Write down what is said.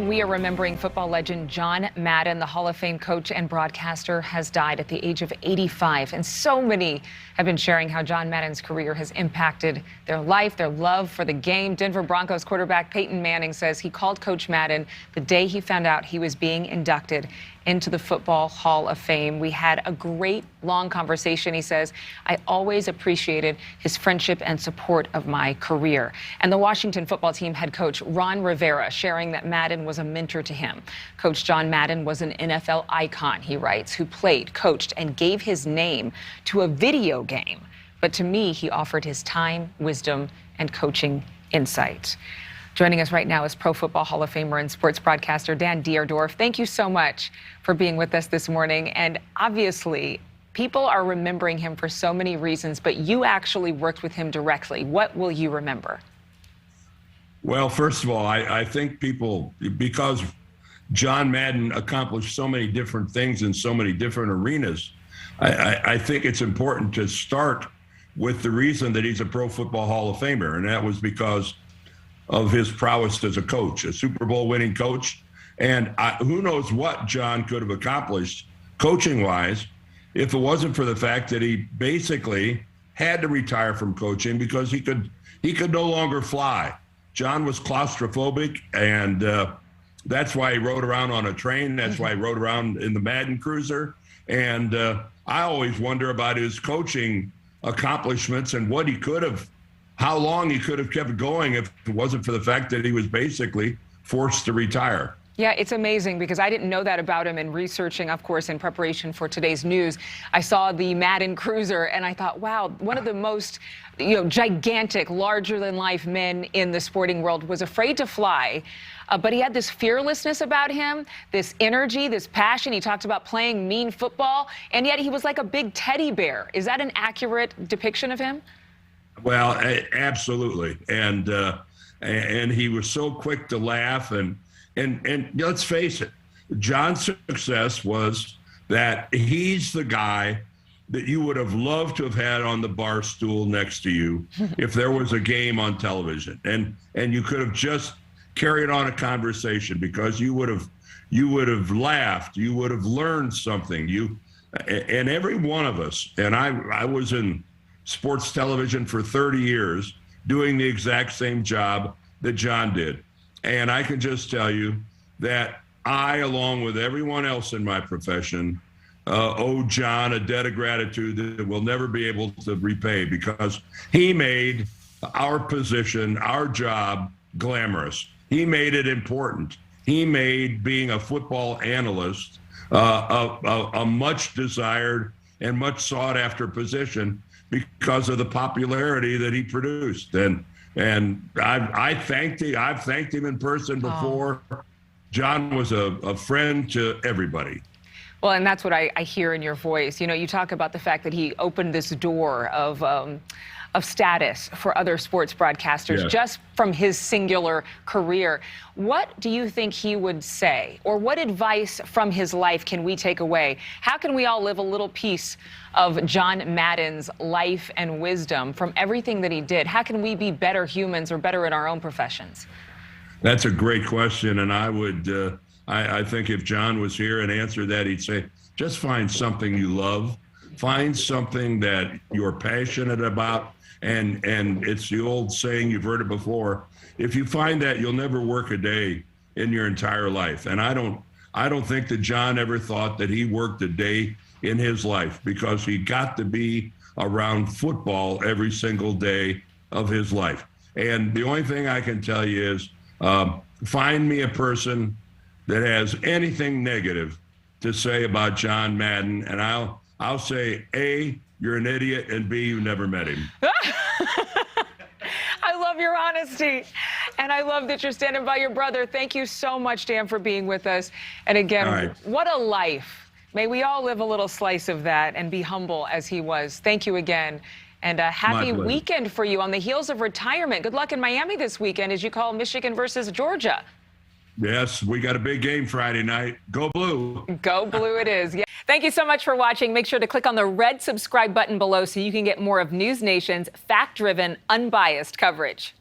we are remembering football legend John Madden. The Hall of Fame coach and broadcaster has died at the age of 85. And so many have been sharing how John Madden's career has impacted their life, their love for the game. Denver Broncos quarterback Peyton Manning says he called Coach Madden the day he found out he was being inducted into the Football Hall of Fame. We had a great long conversation. He says, I always appreciated his friendship and support of my career. And the Washington football team head coach Ron Rivera sharing that Madden was a mentor to him. Coach John Madden was an NFL icon, he writes, who played, coached, and gave his name to a video game. But to me, he offered his time, wisdom, and coaching insight. Joining us right now is Pro Football Hall of Famer and sports broadcaster Dan Dierdorf. Thank you so much for being with us this morning. And obviously, people are remembering him for so many reasons, but you actually worked with him directly. What will you remember? Well, first of all, I think people, because John Madden accomplished so many different things in so many different arenas, I think it's important to start with the reason that he's a Pro Football Hall of Famer, and that was because of his prowess as a coach, a Super Bowl winning coach. And who knows what John could have accomplished coaching-wise if it wasn't for the fact that he basically had to retire from coaching because he could no longer fly. John was claustrophobic, and that's why he rode around on a train. That's why he rode around in the Madden Cruiser. And I always wonder about his coaching accomplishments and what he could have, how long he could have kept going if it wasn't for the fact that he was basically forced to retire. Yeah, it's amazing because I didn't know that about him in researching, of course, in preparation for today's news. I saw the Madden Cruiser and I thought, wow, one of the most, gigantic, larger than life men in the sporting world was afraid to fly. But he had this fearlessness about him, this energy, this passion. He talked about playing mean football, and yet he was like a big teddy bear. Is that an accurate depiction of him? Well, absolutely. And he was so quick to laugh. And let's face it, John's success was that he's the guy that you would have loved to have had on the bar stool next to you if there was a game on television. And you could have just carried on a conversation because you would have laughed, you would have learned something. And every one of us, and I was in sports television for 30 years doing the exact same job that John did. And I can just tell you that I, along with everyone else in my profession, owe John a debt of gratitude that we'll never be able to repay because he made our position, our job, glamorous. He made it important. He made being a football analyst a much desired and much sought after position because of the popularity that he produced. And I've thanked him in person before. Oh. John was a friend to everybody. Well, and that's what I hear in your voice. You talk about the fact that he opened this door of status for other sports broadcasters just from his singular career. What do you think he would say, or what advice from his life can we take away? How can we all live a little piece of John Madden's life and wisdom from everything that he did? How can we be better humans or better in our own professions? That's a great question, and I would, I think if John was here and answered that, he'd say, just find something you love, find something that you're passionate about. And it's the old saying, you've heard it before, if you find that, you'll never work a day in your entire life. And I don't think that John ever thought that he worked a day in his life because he got to be around football every single day of his life. And the only thing I can tell you is find me a person that has anything negative to say about John Madden, and I'll say, A, you're an idiot, and B, you never met him. I love your honesty, and I love that you're standing by your brother. Thank you so much, Dan, for being with us. And again, what a life. May we all live a little slice of that and be humble as he was. Thank you again, and a happy weekend for you on the heels of retirement. Good luck in Miami this weekend as you call Michigan versus Georgia. Yes, we got a big game Friday night. Go Blue. Go Blue it is. Yeah. Thank you so much for watching. Make sure to click on the red subscribe button below so you can get more of NewsNation's fact-driven, unbiased coverage.